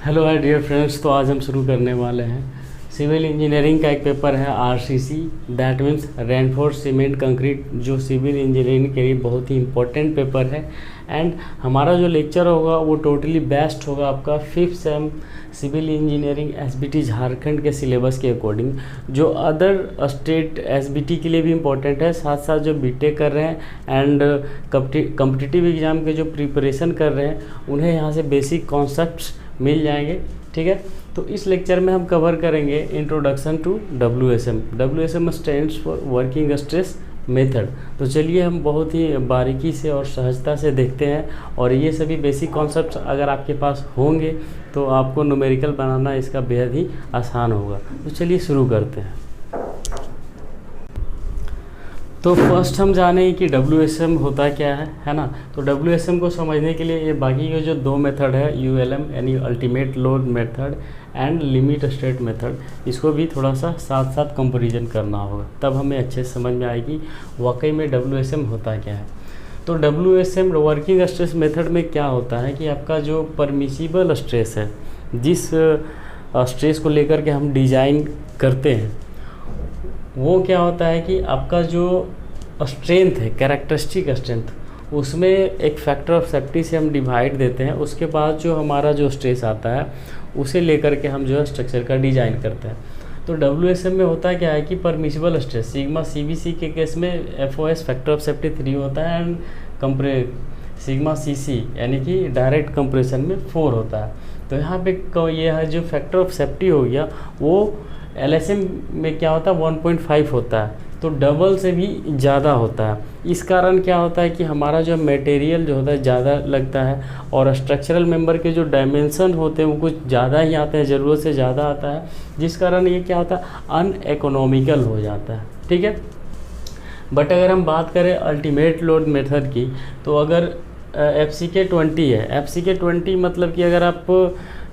Hello hi dear friends. तो आज हम शुरू करने वाले हैं सिविल इंजीनियरिंग का एक पेपर है RCC, that means reinforce cement concrete, जो सिविल इंजीनियरिंग के लिए बहुत ही इंपॉर्टेंट पेपर है। एंड हमारा जो लेक्चर होगा वो टोटली बेस्ट होगा आपका 5th sem civil engineering SBT Jharkhand के सिलेबस के अकॉर्डिंग, जो अदर स्टेट एसबीटी के लिए भी इम्पोर्टेंट है, साथ साथ जो बीटेक कर रहे हैं एंड कॉम्पिटिटिव एग्ज़ाम के जो प्रिपरेशन कर रहे हैं उन्हें यहाँ से बेसिक कॉन्सेप्ट्स मिल जाएंगे। ठीक है, तो इस लेक्चर में हम कवर करेंगे introduction to WSM. WSM stands for working stress method. तो चलिए हम बहुत ही बारीकी से और सहजता से देखते हैं, और ये सभी बेसिक कॉन्सेप्ट्स अगर आपके पास होंगे तो आपको न्यूमेरिकल बनाना इसका बेहद ही आसान होगा। तो चलिए शुरू करते हैं। तो फर्स्ट हम जानेंगे कि डब्ल्यूएसएम होता क्या है ना। तो डब्ल्यूएसएम को समझने के लिए ये बाकी के जो दो मेथड है, यूएलएम यानी ultimate load method and limit state method, इसको भी थोड़ा सा साथ साथ कंपैरिजन करना होगा, तब हमें अच्छे से समझ में आएगी वाकई में डब्ल्यूएसएम होता क्या है। तो डब्ल्यूएसएम वर्किंग स्ट्रेस मेथड में क्या होता है कि आपका जो परमिसिबल स्ट्रेस है, जिस स्ट्रेस को लेकर के हम डिज़ाइन करते हैं, वो क्या होता है कि आपका जो स्ट्रेंथ है, कैरेक्टरिस्टिक स्ट्रेंथ, उसमें एक फैक्टर ऑफ सेफ्टी से हम डिवाइड देते हैं। उसके बाद जो हमारा जो स्ट्रेस आता है उसे लेकर के हम जो है स्ट्रक्चर का डिज़ाइन करते हैं। तो डब्ल्यूएसएम में होता क्या है कि परमिसिबल स्ट्रेस सिग्मा सीबीसी के केस में एफओएस फैक्टर ऑफ सेफ्टी 3 होता है एंड सिग्मा सीसी यानी कि डायरेक्ट कंप्रेशन में 4 होता है। तो यहाँ पे ये है जो फैक्टर ऑफ सेफ्टी हो गया, वो एलएसएम में क्या होता है 1.5 होता है, तो डबल से भी ज़्यादा होता है। इस कारण क्या होता है कि हमारा जो मटेरियल जो होता है ज़्यादा लगता है, और स्ट्रक्चरल मेंबर के जो डायमेंशन होते हैं वो कुछ ज़्यादा ही आते हैं, ज़रूरत से ज़्यादा आता है, जिस कारण ये क्या होता है अनइकोनॉमिकल हो जाता है। ठीक है, बट अगर हम बात करें अल्टीमेट लोड मेथड की, तो अगर FCK 20 है, FCK 20 मतलब कि अगर आप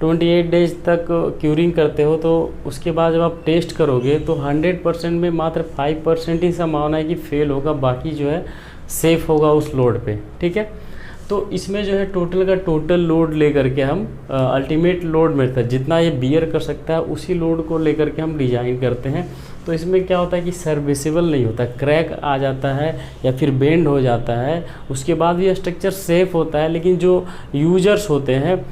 28 डेज तक क्यूरिंग करते हो, तो उसके बाद जब आप टेस्ट करोगे तो 100% में मात्र 5% ही संभावना है कि फेल होगा, बाकी जो है सेफ होगा उस लोड पे। ठीक है, तो इसमें जो है टोटल का टोटल लोड लेकर के हम अल्टीमेट लोड मेथड जितना ये बियर कर सकता है उसी लोड को लेकर के हम डिज़ाइन करते हैं। तो इसमें क्या होता है कि सर्विसेबल नहीं होता, क्रैक आ जाता है या फिर बेंड हो जाता है, उसके बाद भी स्ट्रक्चर सेफ होता है, लेकिन जो यूजर्स होते हैं,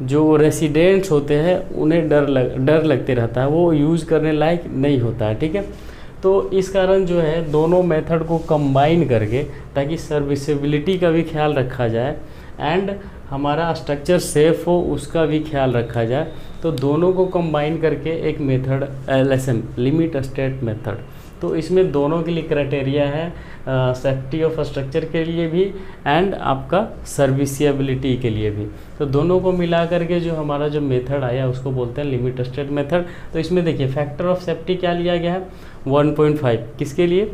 जो रेसिडेंट्स होते हैं, उन्हें डर लगते रहता है, वो यूज़ करने लायक नहीं होता है। ठीक है, तो इस कारण जो है दोनों मेथड को कंबाइन करके, ताकि सर्विसेबिलिटी का भी ख्याल रखा जाए एंड हमारा स्ट्रक्चर सेफ हो उसका भी ख्याल रखा जाए, तो दोनों को कंबाइन करके एक method LSM limit state method. तो इसमें दोनों के लिए क्राइटेरिया है, सेफ्टी ऑफ स्ट्रक्चर के लिए भी एंड आपका सर्विसिएबिलिटी के लिए भी। तो दोनों को मिला करके जो हमारा जो मेथड आया उसको बोलते हैं लिमिट स्टेट मेथड। तो इसमें देखिए फैक्टर ऑफ सेफ्टी क्या लिया गया है 1.5, किसके लिए,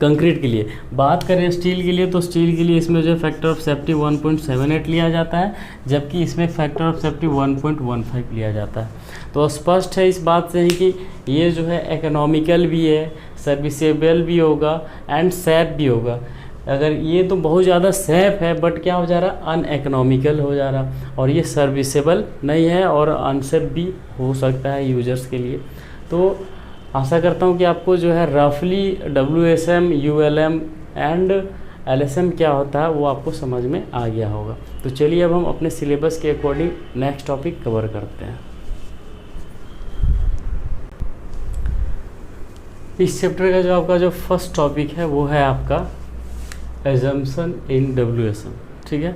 कंक्रीट के लिए। बात करें स्टील के लिए, तो स्टील के लिए इसमें जो फैक्टर ऑफ सेफ्टी 1.78 लिया जाता है, जबकि इसमें फैक्टर ऑफ सेफ्टी 1.15 लिया जाता है। तो स्पष्ट है इस बात से ही कि ये जो है इकोनॉमिकल भी है, सर्विसेबल भी होगा एंड सेफ भी होगा। अगर ये तो बहुत ज़्यादा सेफ है, बट क्या हो जा रहा, अनइकोनॉमिकल हो जा रहा, और ये सर्विसेबल नहीं है और अनसेफ भी हो सकता है यूजर्स के लिए। तो आशा करता हूँ कि आपको जो है रफली डब्ल्यूएसएम, यूएलएम एंड एलएसएम क्या होता है वो आपको समझ में आ गया होगा। तो चलिए अब हम अपने सिलेबस के अकॉर्डिंग नेक्स्ट टॉपिक कवर करते हैं। इस चैप्टर का जो आपका जो फर्स्ट टॉपिक है वो है आपका एजम्पशन इन डब्ल्यूएसएम। ठीक है,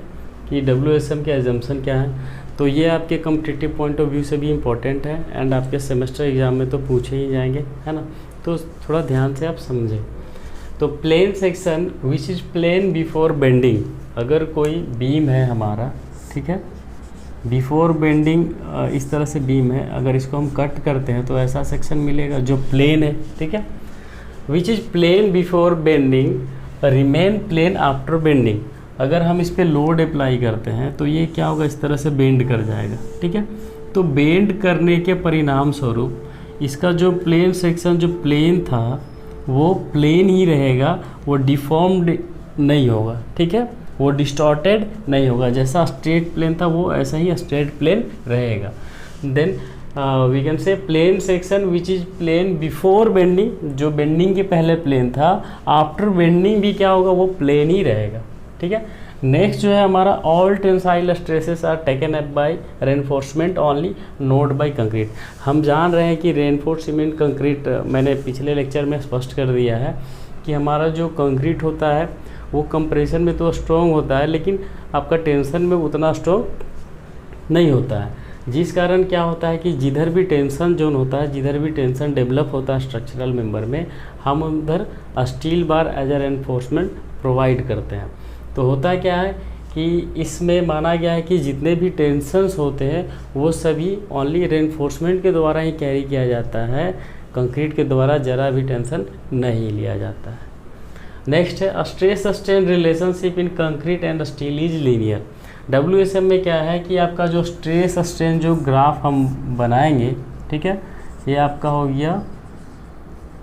कि डब्ल्यूएसएम के एजम्पशन क्या है। तो ये आपके कॉम्पिटिटिव पॉइंट ऑफ व्यू से भी इम्पोर्टेंट है एंड आपके सेमेस्टर एग्जाम में तो पूछे ही जाएंगे, है ना। तो थोड़ा ध्यान से आप समझें। तो plane section which is plane before bending, अगर कोई बीम है हमारा, ठीक है, बिफोर बेंडिंग इस तरह से बीम है, अगर इसको हम कट करते हैं तो ऐसा सेक्शन मिलेगा जो प्लेन है। ठीक है, which is plane before bending remain plane after bending. अगर हम इस पर लोड अप्लाई करते हैं तो ये क्या होगा, इस तरह से बेंड कर जाएगा। ठीक है, तो बेंड करने के परिणाम स्वरूप इसका जो प्लेन सेक्शन जो प्लेन था वो प्लेन ही रहेगा, वो डिफॉर्म्ड नहीं होगा। ठीक है, वो डिस्टॉर्टेड नहीं होगा, जैसा स्ट्रेट प्लेन था वो ऐसा ही स्ट्रेट प्लेन रहेगा। Then we can say plane section which is plane before bending, जो बेंडिंग के पहले प्लेन था, आफ्टर बेंडिंग भी क्या होगा, वो प्लेन ही रहेगा। ठीक है। नेक्स्ट जो है हमारा all tensile stresses are taken up by reinforcement only not by concrete. हम जान रहे हैं कि रेनफोर्स सीमेंट कंक्रीट, मैंने पिछले लेक्चर में स्पष्ट कर दिया है कि हमारा जो कंक्रीट होता है वो कंप्रेशन में तो स्ट्रॉन्ग होता है, लेकिन आपका टेंशन में उतना स्ट्रॉन्ग नहीं होता है, जिस कारण क्या होता है कि जिधर भी टेंशन जोन होता है, जिधर भी टेंशन डेवलप होता है स्ट्रक्चरल मेंबर में, हम उधर steel bar as a reinforcement provide करते हैं। तो होता क्या है कि इसमें माना गया है कि जितने भी टेंशन्स होते हैं वो सभी ओनली रेनफोर्समेंट के द्वारा ही कैरी किया जाता है, कंक्रीट के द्वारा ज़रा भी टेंशन नहीं लिया जाता है। नेक्स्ट है stress strain relationship in concrete and steel is linear. WSM में क्या है कि आपका जो स्ट्रेस स्ट्रेन जो ग्राफ हम बनाएंगे, ठीक है, ये आपका हो गया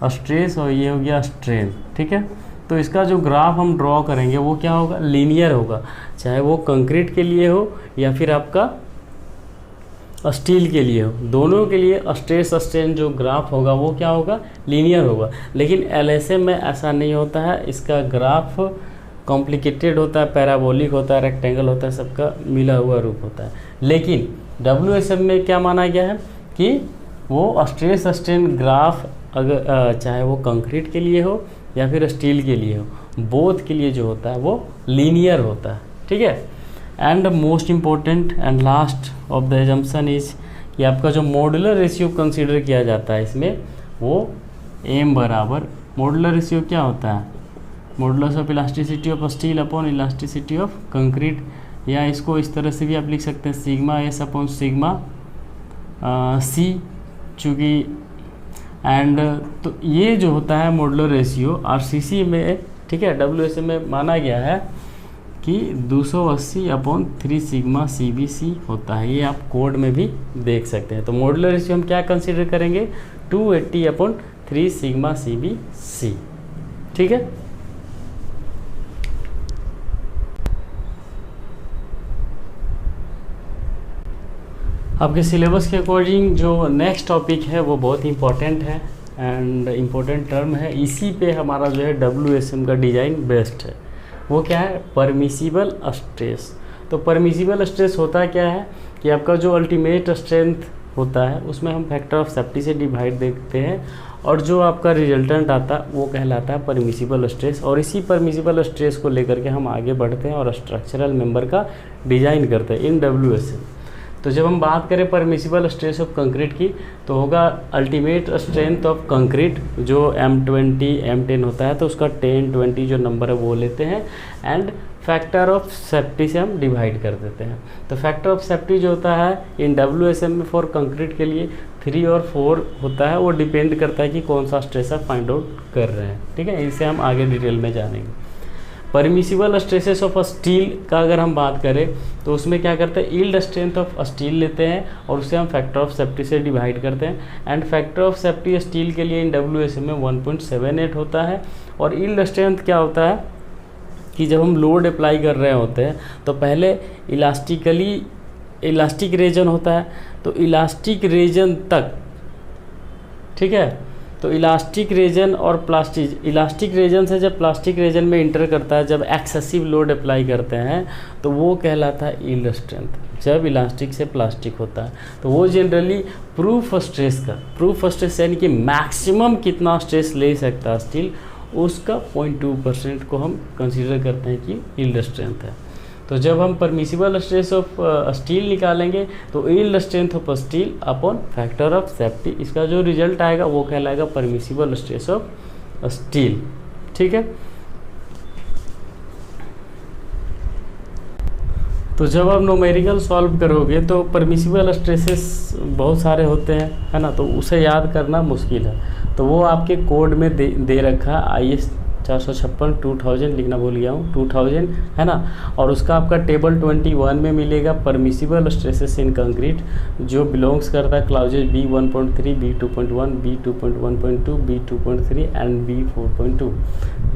स्ट्रेस और ये हो गया स्ट्रेन। ठीक है। तो इसका जो ग्राफ हम ड्रॉ करेंगे वो क्या होगा, लीनियर होगा, चाहे वो कंक्रीट के लिए हो या फिर आपका स्टील के लिए हो, दोनों के लिए स्ट्रेस स्ट्रेन जो ग्राफ होगा वो क्या होगा, लीनियर होगा। लेकिन LSM में ऐसा नहीं होता है, इसका ग्राफ कॉम्प्लिकेटेड होता है, पैराबोलिक होता है, रेक्टेंगल होता है, सबका मिला हुआ रूप होता है। लेकिन WSM में क्या माना गया है कि वो स्ट्रेस स्ट्रेन ग्राफ अगर चाहे वो कंक्रीट के लिए हो या फिर स्टील के लिए हो, बोथ के लिए जो होता है वो लीनियर होता है। ठीक है। And most important and last of the assumption is कि आपका जो मॉड्यूलर रेशियो कंसीडर किया जाता है इसमें, वो M बराबर मॉड्यूलर रेशियो क्या होता है, modulus of elasticity of steel upon elasticity of concrete, या इसको इस तरह से भी आप लिख सकते हैं sigma S upon sigma C, चूँकि एंड तो ये जो होता है मॉडुलर रेशियो RCC में, ठीक है, WSM में माना गया है कि 280 अपॉन 3 सिग्मा CBC होता है। ये आप कोड में भी देख सकते हैं। तो मॉडुलर रेशियो हम क्या कंसीडर करेंगे, 280 अपॉन 3 सिग्मा CBC। ठीक है। आपके सिलेबस के अकॉर्डिंग जो नेक्स्ट टॉपिक है वो बहुत इंपॉर्टेंट है एंड इम्पोर्टेंट टर्म है, इसी पे हमारा जो है WSM का डिज़ाइन बेस्ड है। वो क्या है, परमिसिबल स्ट्रेस। तो परमिसिबल स्ट्रेस होता क्या है कि आपका जो अल्टीमेट स्ट्रेंथ होता है उसमें हम फैक्टर ऑफ सेफ्टी से डिवाइड देखते हैं, और जो आपका रिजल्टेंट आता है वो कहलाता है परमिसिबल स्ट्रेस। और इसी परमिसिबल स्ट्रेस को लेकर के हम आगे बढ़ते हैं और स्ट्रक्चरल मेंबर का डिज़ाइन करते हैं इन WSM। तो जब हम बात करें परमिसिबल स्ट्रेस ऑफ कंक्रीट की, तो होगा अल्टीमेट स्ट्रेंथ ऑफ कंक्रीट जो M20 M10 होता है, तो उसका 10 20 जो नंबर है वो लेते हैं, एंड फैक्टर ऑफ सेफ्टी से हम डिवाइड कर देते हैं। तो फैक्टर ऑफ सेफ्टी जो होता है इन WSM में फॉर कंक्रीट के लिए 3 और 4 होता है, वो डिपेंड करता है कि कौन सा स्ट्रेस आप फाइंड आउट कर रहे हैं। ठीक है, इसे हम आगे डिटेल में जानेंगे। परमिसिबल स्ट्रेसेस ऑफ स्टील का अगर हम बात करें तो उसमें क्या करते हैं, यील्ड स्ट्रेंथ ऑफ स्टील लेते हैं और उसे हम फैक्टर ऑफ सेफ्टी से डिवाइड करते हैं, and factor of safety steel के लिए इन WSM में 1.78 होता है। और यील्ड स्ट्रेंथ क्या होता है कि जब हम लोड अप्लाई कर रहे होते हैं तो पहले इलास्टिक रीजन होता है, तो इलास्टिक रीजन तक, ठीक है, तो इलास्टिक रीजन और इलास्टिक रीजन से जब प्लास्टिक रीजन में इंटर करता है, जब एक्सेसिव लोड अप्लाई करते हैं तो वो कहलाता है यील्ड स्ट्रेंथ। जब इलास्टिक से प्लास्टिक होता है तो वो जनरली प्रूफ स्ट्रेस यानी कि मैक्सिमम कितना स्ट्रेस ले सकता है स्टील, उसका 0.2% को हम कंसीडर करते हैं कि यील्ड स्ट्रेंथ है। तो जब हम परमिसिबल स्ट्रेस ऑफ स्टील निकालेंगे तो yield strength of steel upon factor of safety, इसका जो रिजल्ट आएगा वो कहलाएगा परमिसिबल स्ट्रेस ऑफ स्टील। ठीक है। तो जब आप न्यूमेरिकल सॉल्व करोगे तो परमिसिबल स्ट्रेसेस बहुत सारे होते हैं, है ना, तो उसे याद करना मुश्किल है। तो वो आपके कोड में दे रखा है, IS 456 2000 लिखना भूल गया हूँ, 2000 है ना। और उसका आपका टेबल 21 में मिलेगा परमिसिबल स्ट्रेसेस इन कंक्रीट, जो बिलोंग्स करता है clauses B1.3 B2.1 B2.1.2 B2.3 and B4.2।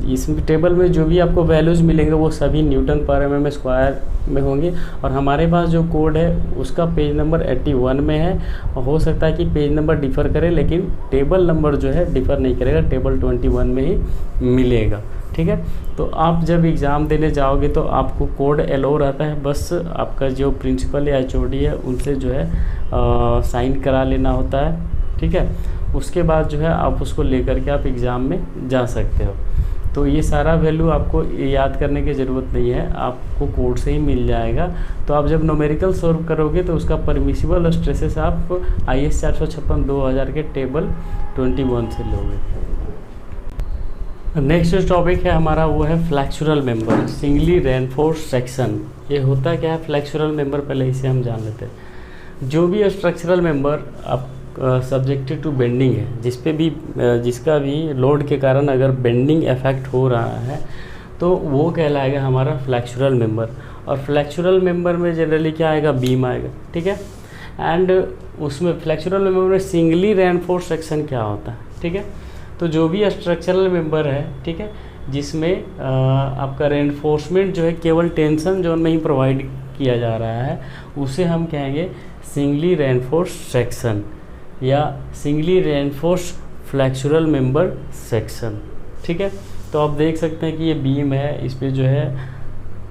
इस टेबल में जो भी आपको वैल्यूज़ मिलेंगे वो सभी न्यूटन पर mm स्क्वायर में होंगे। और हमारे पास जो कोड है उसका पेज नंबर 81 में है, और हो सकता है कि पेज नंबर डिफ़र करे, लेकिन टेबल नंबर जो है डिफ़र नहीं करेगा, टेबल 21 में ही मिलेगा। ठीक है, तो आप जब एग्ज़ाम देने जाओगे तो आपको कोड अलाउ रहता है, बस आपका जो प्रिंसिपल या HOD है उनसे जो है साइन करा लेना होता है। ठीक है, उसके बाद जो है आप उसको लेकर के आप एग्ज़ाम में जा सकते हो। तो ये सारा वैल्यू आपको याद करने की ज़रूरत नहीं है, आपको कोड से ही मिल जाएगा। तो आप जब न्यूमेरिकल सॉल्व करोगे तो उसका परमिसिबल स्ट्रेसेस आप IS 456/2000 के टेबल 21 से लोगे। नेक्स्ट टॉपिक है हमारा वो है flexural member, singly reinforce section. ये होता क्या है फ्लेक्सुरल मेंबर, पहले इसे हम जान लेते हैं। जो भी स्ट्रक्चरल मेंबर आप सब्जेक्टेड टू बेंडिंग है, जिसका भी लोड के कारण अगर बेंडिंग इफेक्ट हो रहा है तो वो कहलाएगा हमारा फ्लेक्सुरल मेंबर। और फ्लेक्सुरल मेंबर में जनरली क्या आएगा, बीम आएगा। ठीक है, एंड उसमें फ्लेक्सुरल मेंबर में सिंगली रेनफोर्स सेक्शन क्या होता है। ठीक है, तो जो भी स्ट्रक्चरल मेंबर है, ठीक है, जिसमें आपका रेनफोर्समेंट जो है केवल टेंशन जोन में ही प्रोवाइड किया जा रहा है, उसे हम कहेंगे सिंगली रेनफोर्स सेक्शन या singly reinforce flexural member section. ठीक है, तो आप देख सकते हैं कि ये बीम है, इस पर जो है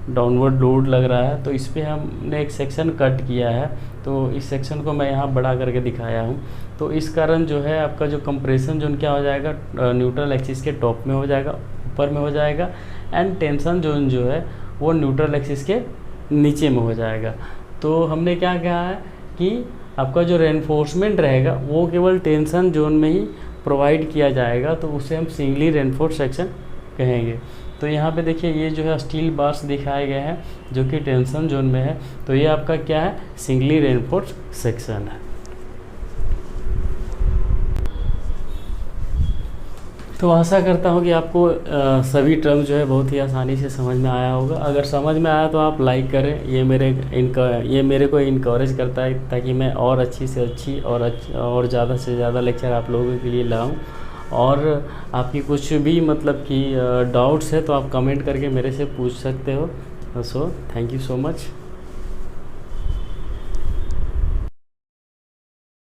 डाउनवर्ड लोड लग रहा है, तो इस पर हमने एक सेक्शन कट किया है। तो इस सेक्शन को मैं यहाँ बड़ा करके दिखाया हूँ। तो इस कारण जो है आपका जो कंप्रेशन जोन क्या हो जाएगा, न्यूट्रल एक्सिस के टॉप में हो जाएगा, ऊपर में हो जाएगा, एंड टेंशन जोन जो है वो न्यूट्रल एक्सिस के नीचे में हो जाएगा। तो हमने क्या कहा है कि आपका जो रेनफोर्समेंट रहेगा वो केवल टेंशन जोन में ही प्रोवाइड किया जाएगा, तो उसे हम सिंगली रेनफोर्स सेक्शन कहेंगे। तो यहाँ पे देखिए ये जो है स्टील बार्स दिखाए गए हैं जो कि टेंशन जोन में है, तो ये आपका क्या है, सिंगली रेनफोर्स सेक्शन है। तो आशा करता हूँ कि आपको सभी टर्म जो है बहुत ही आसानी से समझ में आया होगा। अगर समझ में आया तो आप लाइक करें, ये मेरे को इनकरेज करता है ताकि मैं और अच्छी से अच्छी और ज़्यादा से ज़्यादा लेक्चर आप लोगों के लिए लाऊं। और आपकी कुछ भी मतलब कि डाउट्स है तो आप कमेंट करके मेरे से पूछ सकते हो। So thank you so much.